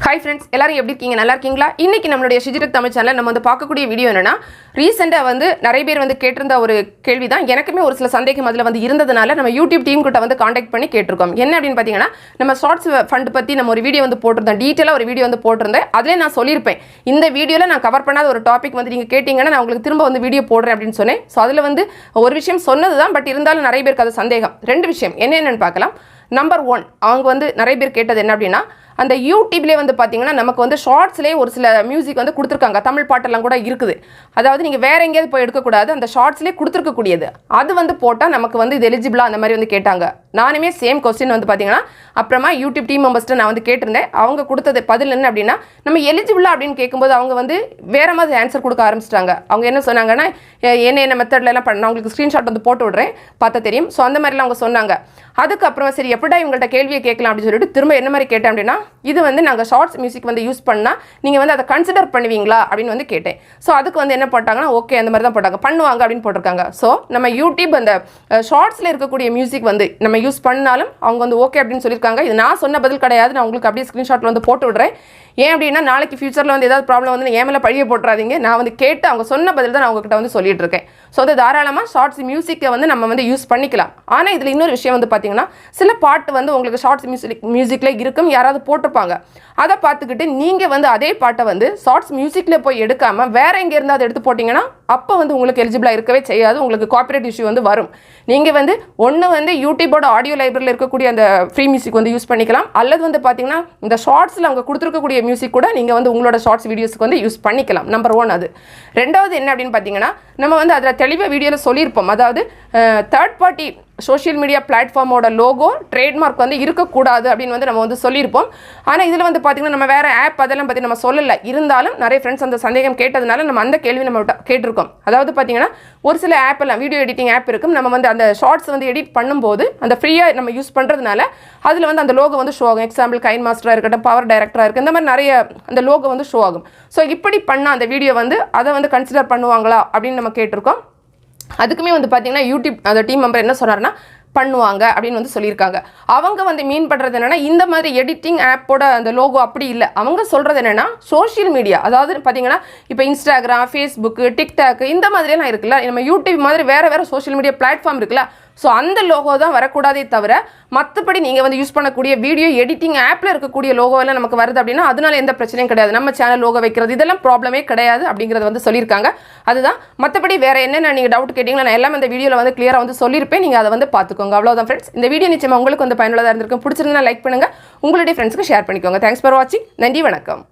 Hi friends, எல்லாரும் எப்படி இருக்கீங்க? நல்லா இருக்கீங்களா? இன்னைக்கு நம்மளுடைய ஷிஜி தமிழ் சேனல்ல நம்ம வந்து பார்க்கக்கூடிய வீடியோ என்னன்னா ரீசெண்டா வந்து நிறைய பேர் வந்து கேட்டிருந்த ஒரு கேள்வி தான். எனக்குமே ஒரு சில சந்தேகம் அதுல வந்து இருந்ததனால நம்ம YouTube டீம் கிட்ட வந்து कांटेक्ट பண்ணி கேட்டிருக்கோம். என்ன அப்படினு பாத்தீங்கன்னா நம்ம ஷார்ட்ஸ் ஃபண்ட் பத்தி நம்ம ஒரு வீடியோ வந்து போட்டுறோம். டீடைலா ஒரு வீடியோ வந்து போட்டுறேன். அதிலே நான் சொல்லிருப்பேன். இந்த வீடியோல நான் கவர் பண்ணாத ஒரு டாபிக் வந்து நீங்க கேட்டிங்கனா நான் உங்களுக்கு திரும்ப வந்து வீடியோ போடுறேன் அப்படினு சொன்னேன். சோ அதுல வந்து ஒரு விஷயம் சொன்னதுதான் பட் இருந்தாலும் நிறைய பேருக்கு அது சந்தேகம். ரெண்டு விஷயம் என்னன்னு பார்க்கலாம். நம்பர் 1 அவங்க வந்து நிறைய பேர் கேட்டது என்ன அப்படினா அந்த யூடியூப்லேயே வந்து பார்த்தீங்கன்னா நமக்கு வந்து ஷார்ட்ஸ்லேயே ஒரு சில மியூசிக் வந்து கொடுத்துருக்காங்க. தமிழ் பாட்டெல்லாம் கூட இருக்குது. அதாவது நீங்கள் வேறு எங்கேயாவது போய் எடுக்கக்கூடாது, அந்த ஷார்ட்ஸ்லேயே கொடுத்துருக்கக்கூடியது அது வந்து போட்டால் நமக்கு வந்து இது எலிஜிபிளாக அந்த மாதிரி வந்து கேட்டாங்க. நானுமே சேம் கொஸ்டின் வந்து பார்த்தீங்கன்னா அப்புறமா யூடியூப் டீம் மெம்பர்ஸ்ட்டு நான் வந்து கேட்டிருந்தேன். அவங்க கொடுத்தது பதில் என்ன அப்படின்னா நம்ம எலிஜிபிளா அப்படின்னு கேட்கும்போது அவங்க வந்து வேறு மாதிரி ஆன்சர் கொடுக்க ஆரம்பிச்சிட்டாங்க. அவங்க என்ன சொன்னாங்கன்னா என்ன மெத்தட்லாம் பண்ண உங்களுக்கு ஸ்க்ரீன்ஷாட் வந்து போட்டு விட்றேன், பார்த்தா தெரியும். ஸோ அந்த மாதிரிலாம் அவங்க சொன்னாங்க. அதுக்கப்புறமா சரி எப்படா இவங்கள்ட்ட கேள்வியை கேட்கலாம் அப்படின்னு சொல்லிட்டு திரும்ப என்ன மாதிரி கேட்டேன் அப்படின்னா இது வந்து நாங்கள் ஷார்ட்ஸ் மியூசிக் வந்து யூஸ் பண்ணால் நீங்கள் வந்து அதை கன்சிடர் பண்ணுவீங்களா அப்படின்னு வந்து கேட்டேன். ஸோ அதுக்கு வந்து என்ன போட்டாங்கன்னா ஓகே அந்த மாதிரி தான் போட்டாங்க, பண்ணுவாங்க அப்படின்னு போட்டிருக்காங்க. ஸோ நம்ம யூடியூப் அந்த ஷார்ட்ஸில் இருக்கக்கூடிய மியூசிக் வந்து நம்ம யூஸ் பண்ணாலும் அவங்க வந்து ஓகே அப்படின்னு சொல்லியிருக்காங்க. இது நான் சொன்ன பதில் கிடையாது, நான் உங்களுக்கு அப்படியே ஸ்க்ரீன்ஷாட்டில் வந்து போட்டு விடுறேன். ஏன் அப்படின்னா நாளைக்கு ஃபியூச்சரில் வந்து ஏதாவது ப்ராப்ளம் வந்து ஏன் மேலே பழிய போட்டுறாதீங்க. நான் வந்து கேட்டு அவங்க சொன்ன பதில் தான் நான் உங்ககிட்ட வந்து சொல்லிட்டு இருக்கேன். ஸோ அது தாராளமாக ஷார்ட்ஸ் மியூசிக்கை வந்து நம்ம வந்து யூஸ் பண்ணிக்கலாம். ஆனால் இதில் இன்னொரு விஷயம் வந்து பார்த்தீங்கன்னா சில பாட்டு வந்து உங்களுக்கு ஷார்ட்ஸ் மியூசிக்கில் இருக்கும், யாராவது போட்டிருப்பாங்க. அதை பார்த்துக்கிட்டு நீங்கள் வந்து அதே பாட்டை வந்து ஷார்ட்ஸ் மியூசிக்கில் போய் எடுக்காமல் வேறு எங்கே இருந்தால் அதை எடுத்து போட்டிங்கன்னா அப்போ வந்து உங்களுக்கு எலிஜிபிளாக இருக்கவே செய்யாது, உங்களுக்கு காப்பிரைட் இஷ்யூ வந்து வரும். நீங்கள் வந்து ஒன்று வந்து யூடியூபோட ஆடியோ லைப்ரரியில் இருக்கக்கூடிய அந்த ஃப்ரீ மியூசிக் வந்து யூஸ் பண்ணிக்கலாம், அல்லது வந்து பார்த்தீங்கன்னா இந்த ஷார்ட்ஸில் அவங்க கொடுத்துருக்கக்கூடிய மியூசிக் கூட நீங்கள் வந்து உங்களோட ஷார்ட்ஸ் வீடியோஸ்க்கு வந்து யூஸ் பண்ணிக்கலாம். நம்பர் 1 அது. ரெண்டாவது என்ன அப்படின்னு பார்த்தீங்கன்னா நம்ம வந்து அதில் தெளிவாக வீடியோவில் சொல்லியிருப்போம். அதாவது தேர்ட் பார்ட்டி சோஷியல் மீடியா பிளாட்ஃபார்மோட லோகோ ட்ரேட்மார்க் வந்து இருக்கக்கூடாது அப்படின்னு வந்து நம்ம வந்து சொல்லியிருப்போம். ஆனால் இதில் வந்து பார்த்திங்கன்னா நம்ம வேறு ஆப் அதெல்லாம் பற்றி நம்ம சொல்லலை. இருந்தாலும் நிறைய ஃப்ரெண்ட்ஸ் அந்த சந்தேகம் கேட்டதுனால நம்ம அந்த கேள்வி நம்ம கேட்டிருக்கோம். அதாவது பார்த்திங்கன்னா ஒரு சில ஆப் எல்லாம் வீடியோ எடிட்டிங் ஆப் இருக்கும். நம்ம வந்து அந்த ஷார்ட்ஸ் வந்து எடிட் பண்ணும்போது அந்த ஃப்ரீயாக நம்ம யூஸ் பண்ணுறதுனால அதில் வந்து அந்த லோகோ வந்து ஷோ ஆகும். எக்ஸாம்பிள் கைன் மாஸ்டராக இருக்கட்டும், பவர் டைரக்டராக இருக்குது, இந்த மாதிரி நிறைய அந்த லோகோ வந்து ஷோ ஆகும். ஸோ இப்படி பண்ணால் அந்த வீடியோ வந்து அதை வந்து கன்சிடர் பண்ணுவாங்களா அப்படின்னு நம்ம கேட்டிருக்கோம். அதுக்குமே வந்து பார்த்தீங்கன்னா யூடியூப் அந்த டீம் மெம்பர் என்ன சொன்னார்னா பண்ணுவாங்க அப்படின்னு வந்து சொல்லியிருக்காங்க. அவங்க வந்து மீன் பண்ணுறது என்னென்னா இந்த மாதிரி எடிட்டிங் ஆப்போட அந்த லோகோ அப்படி இல்லை. அவங்க சொல்கிறது என்னென்னா சோஷியல் மீடியா, அதாவது பார்த்தீங்கன்னா இப்போ இன்ஸ்டாகிராம், ஃபேஸ்புக்கு, டிக்டாக் இந்த மாதிரியெல்லாம் இருக்குல்ல, நம்ம யூடியூப் மாதிரி வேறு சோஷியல் மீடியா பிளாட்ஃபார்ம் இருக்குல்ல, ஸோ அந்த லோகோ தான் வரக்கூடாதே தவிர மற்றபடி நீங்கள் வந்து யூஸ் பண்ணக்கூடிய வீடியோ எடிட்டிங் ஆப்பில் இருக்கக்கூடிய லோகோவெல்லாம் நமக்கு வருது அப்படின்னா அதனால எந்த பிரச்சனையும் கிடையாது. நம்ம சேனல் லோகோ வைக்கிறது இதெல்லாம் ப்ராப்ளமே கிடையாது அப்படிங்கிறத வந்து சொல்லியிருக்காங்க. அதுதான். மற்றபடி வேறு என்னென்ன நீங்கள் டவுட் கேட்டிங்கன்னா நான் எல்லாம் இந்த வீடியோவில் வந்து கிளியராக வந்து சொல்லியிருப்பேன். நீங்கள் அதை வந்து பார்த்துக்கோங்க. அவ்வளோதான் ஃப்ரெண்ட்ஸ். இந்த வீடியோ நிச்சயமாக உங்களுக்கு வந்து பயனுள்ளதாக இருந்திருக்கும். பிடிச்சிருந்தா லைக் பண்ணுங்கள், உங்களுடைய ஃப்ரெண்ட்ஸ்க்கு ஷேர் பண்ணிக்கோங்க. தேங்க்ஸ் ஃபார் வாட்சிங். நன்றி, வணக்கம்.